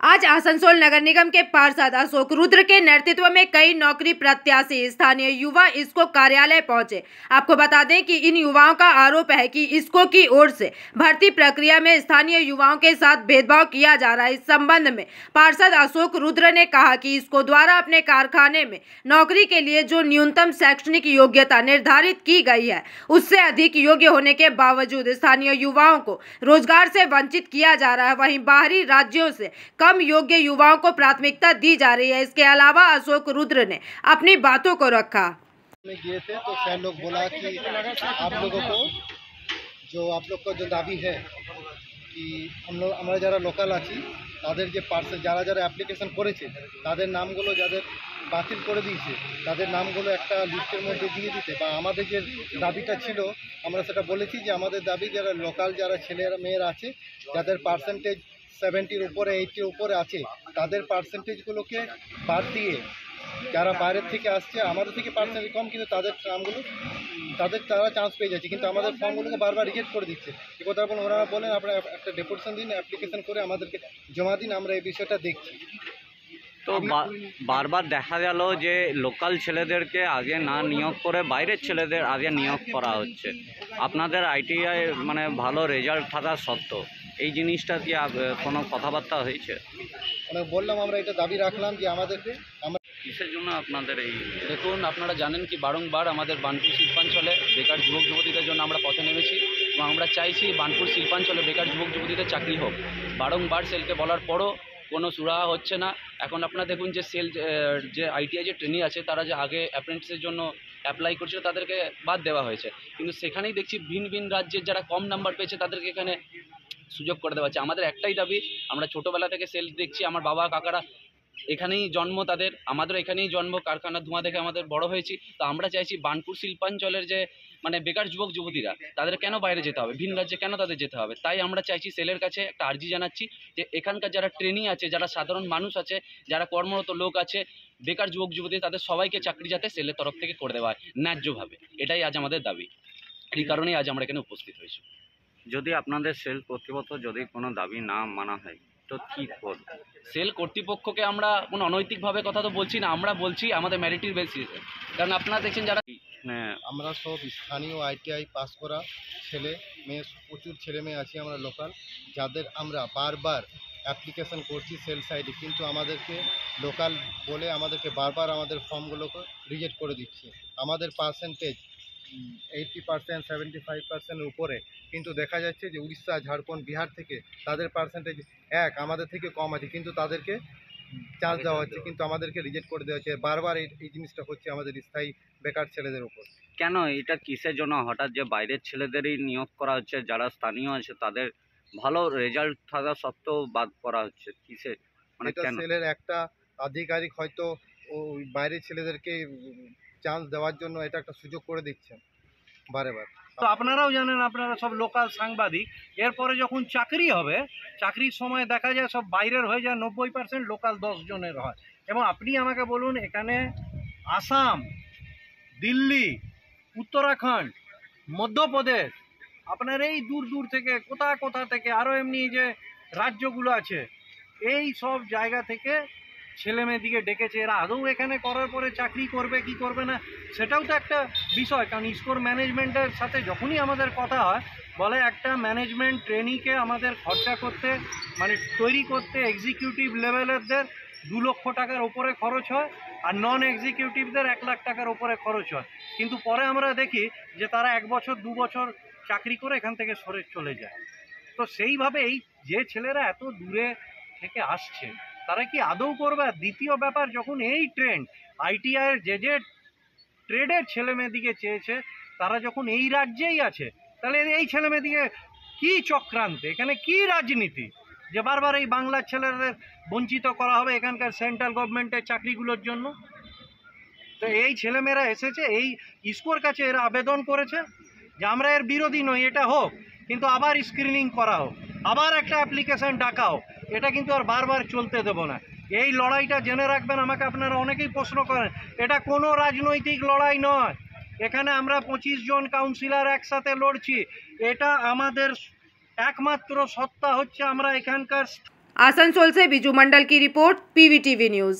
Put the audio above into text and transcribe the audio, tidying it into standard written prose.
आज आसनसोल नगर निगम के पार्षद अशोक रुद्र के नेतृत्व में कई नौकरी प्रत्याशी स्थानीय युवा इसको कार्यालय पहुंचे। आपको बता दें कि इन युवाओं का आरोप है कि इसको की ओर से भर्ती प्रक्रिया में स्थानीय युवाओं के साथ भेदभाव किया जा रहा है। इस संबंध में पार्षद अशोक रुद्र ने कहा कि इसको द्वारा अपने कारखाने में नौकरी के लिए जो न्यूनतम शैक्षणिक योग्यता निर्धारित की गई है उससे अधिक योग्य होने के बावजूद स्थानीय युवाओं को रोजगार से वंचित किया जा रहा है। वहीं बाहरी राज्यों से कम योग्य युवाओं को प्राथमिकता दी जा रही है। इसके अलावा अशोक रुद्र ने अपनी बातों को रखा। में गए थे तो सर लोग बोला कि आप लोगों को जो दाबी है कि আমরা যারা লোকাল আছি তাদের যে পার্সেল যারা অ্যাপ্লিকেশন করেছে তাদের নামগুলো যাদের বাতিল করে দিয়েছে তাদের নামগুলো একটা লিস্টের মধ্যে দিয়ে দিতে বা আমাদের যে দাবিটা ছিল আমরা সেটা বলেছি যে আমাদের দাবি যারা লোকাল যারা ছেলেরা মেয়েরা আছে যাদের পার্সেন্টেজ 70-র উপরে 80-র উপরে আছে তাদের পার্সেন্টেজগুলোকে বাদ দিয়ে যারা বাইরের থেকে আসছে আমাদের থেকে পার্সেন্টেজ কম কিন্তু তাদের নামগুলো তারা চান্স পেয়ে যাচ্ছে কিন্তু আমাদের ফর্মগুলোকে বারবার রিজেক্ট করে দিচ্ছে। এ কথা বলে ওনারা বলেন আপনারা একটা ডেপুটেশন দিন, অ্যাপ্লিকেশন করে আমাদেরকে জমা দিন, আমরা এই বিষয়টা দেখছি। তো বারবার দেখা গেল যে লোকাল ছেলেদেরকে আগে না নিয়োগ করে বাইরের ছেলেদের আগে নিয়োগ করা হচ্ছে। আপনাদের আইটিআই মানে ভালো রেজাল্ট থাকা সত্ত্বেও এই জিনিসটা কি কোনো কথাবার্তা হয়েছে? বললাম আমরা এটা দাবি রাখলাম যে আমাদেরকে কিসের জন্য আপনাদের এই দেখুন, আপনারা জানেন কি বারংবার আমাদের বার্নপুর শিল্পাঞ্চলে বেকার যুবক যুবতীদের জন্য আমরা পথে নেমেছি এবং আমরা চাইছি বার্নপুর শিল্পাঞ্চলে বেকার যুবক যুবতীদের চাকরি হোক। বারংবার সেলকে বলার পরও কোনো সুরাহা হচ্ছে না। এখন আপনারা দেখুন যে সেল যে আইটিআই যে ট্রেনি আছে তারা যে আগে অ্যাপ্রেন্টিসের জন্য অ্যাপ্লাই করছিল তাদেরকে বাদ দেওয়া হয়েছে, কিন্তু সেখানেই দেখছি ভিন ভিন রাজ্যের যারা কম নাম্বার পেয়েছে তাদেরকে এখানে সুযোগ করে দেওয়া হচ্ছে। আমাদের একটাই দাবি, আমরা ছোটোবেলা থেকে সেল দেখছি, আমার বাবা কাকারা এখানেই জন্ম, তাদের আমাদের এখানেই জন্ম, কারখানার ধোঁয়া দেখে আমাদের বড় হয়েছি। তো আমরা চাইছি বার্নপুর শিল্পাঞ্চলের যে মানে বেকার যুবক যুবতীরা তাদের কেন বাইরে যেতে হবে, ভিন রাজ্যে কেন তাদের যেতে হবে? তাই আমরা চাইছি, সেলের কাছে একটা আর্জি জানাচ্ছি যে এখানকার যারা ট্রেনি আছে, যারা সাধারণ মানুষ আছে, যারা কর্মরত লোক আছে, বেকার যুবক যুবতী, তাদের সবাইকে চাকরি যাতে সেলের তরফ থেকে করে দেওয়া হয় ন্যায্যভাবে। এটাই আজ আমাদের দাবি, এই কারণেই আজ আমরা এখানে উপস্থিত হয়েছি। যদি আপনাদের সেল কর্তৃপক্ষ যদি কোনো দাবি না মানা হয় তো কী করবে? সেল কর্তৃপক্ষকে আমরা কোনো অনৈতিকভাবে কথা তো বলছি না, আমরা বলছি আমাদের মেরিটের বেসিসে। কারণ আপনারা দেখছেন যারা আমরা সব স্থানীয় আইটিআই পাস করা ছেলে মেয়ে, প্রচুর ছেলে মেয়ে আছি আমরা লোকাল, যাদের আমরা বারবার অ্যাপ্লিকেশন করছি সেল সাইডে, কিন্তু আমাদেরকে লোকাল বলে আমাদেরকে বারবার আমাদের ফর্মগুলোকে রিজেক্ট করে দিচ্ছে। আমাদের পার্সেন্টেজ 80%, 75%-এর উপরে, কিন্তু দেখা যাচ্ছে যে উড়িষ্যা, ঝাড়খণ্ড, বিহার থেকে তাদের পার্সেন্টেজ আমাদের থেকে কম আছে, কিন্তু তাদেরকে চান্স দেওয়া হচ্ছে, কিন্তু আমাদেরকে রিজেক্ট করে দেওয়া হচ্ছে। বারবার এই জিনিসটা হচ্ছে আমাদের স্থায়ী বেকার ছেলেদের উপর। কেন এটা কিসের জন্য হঠাৎ যে বাইরের ছেলেদেরই নিয়োগ করা হচ্ছে, যারা স্থানীয় আছে তাদের ভালো রেজাল্ট থাকা সত্ত্বেও বাদ করা হচ্ছে? কিসের মানে এটা সেলের একটা আধিকারিক হয়তো ওই বাইরের ছেলেদেরকে চান্স দেওয়ার জন্য এটা একটা সুযোগ করে দিচ্ছেন বারেবার। তো আপনারাও জানেন, আপনারা সব লোকাল সাংবাদিক, এরপরে যখন চাকরি হবে, চাকরির সময় দেখা যায় সব বাইরের হয়ে যায়, 90% লোকাল 10 জনের হয়। এবং আপনি আমাকে বলুন, এখানে আসাম, দিল্লি, উত্তরাখণ্ড, মধ্যপ্রদেশ, আপনার এই দূর দূর থেকে কোথা থেকে আরও এমনি যে রাজ্যগুলো আছে, এই সব জায়গা থেকে ছেলে মেয়েদিকে ডেকেছে। এরা আদৌ এখানে করার পরে চাকরি করবে কি করবে না সেটাও তো একটা বিষয়। কারণ স্কোর ম্যানেজমেন্টের সাথে যখনই আমাদের কথা হয়, বলে একটা ম্যানেজমেন্ট ট্রেনিংকে আমাদের খরচা করতে মানে তৈরি করতে এক্সিকিউটিভ লেভেলেরদের 2 লক্ষ টাকার ওপরে খরচ হয়, আর নন এক্সিকিউটিভদের 1 লাখ টাকার ওপরে খরচ হয়। কিন্তু পরে আমরা দেখি যে তারা 1 বছর 2 বছর চাকরি করে এখান থেকে সরে চলে যায়। তো সেইভাবে এই যে ছেলেরা এত দূরে থেকে আসছে তারা কি আদৌ করবে? আর দ্বিতীয় ব্যাপার, যখন এই ট্রেন্ড আইটিআইয়ের যে ট্রেডের ছেলে মেয়েদিকে চেয়েছে তারা যখন এই রাজ্যেই আছে, তাহলে এই ছেলে মেয়েদিকে কী চক্রান্ত, এখানে কি রাজনীতি যে বারবার এই বাংলার ছেলেদের বঞ্চিত করা হবে এখানকার সেন্ট্রাল গভর্নমেন্টের চাকরিগুলোর জন্য? তো এই ছেলেমেয়েরা এসেছে, এই ইসকোর কাছে এরা আবেদন করেছে যে আমরা এর বিরোধী নই, এটা হোক, কিন্তু আবার স্ক্রিনিং করা হোক, আবার একটা অ্যাপ্লিকেশন ডাকা হোক। এটা কিন্তু আর বারবার চলতে দেব না। এই লড়াইটা জেনে রাখবেন, আমাকে আপনারা অনেকেই প্রশ্ন করেন, এটা কোনো রাজনৈতিক লড়াই নয়। এখানে আমরা 25 জন কাউন্সিলর একসাথে লড়ছি। এটা আমাদের একমাত্র সত্তা হচ্ছে আমরা এখানকার आसनसोल से बिजू मंडल की रिपोर्ट, PVTV न्यूज़।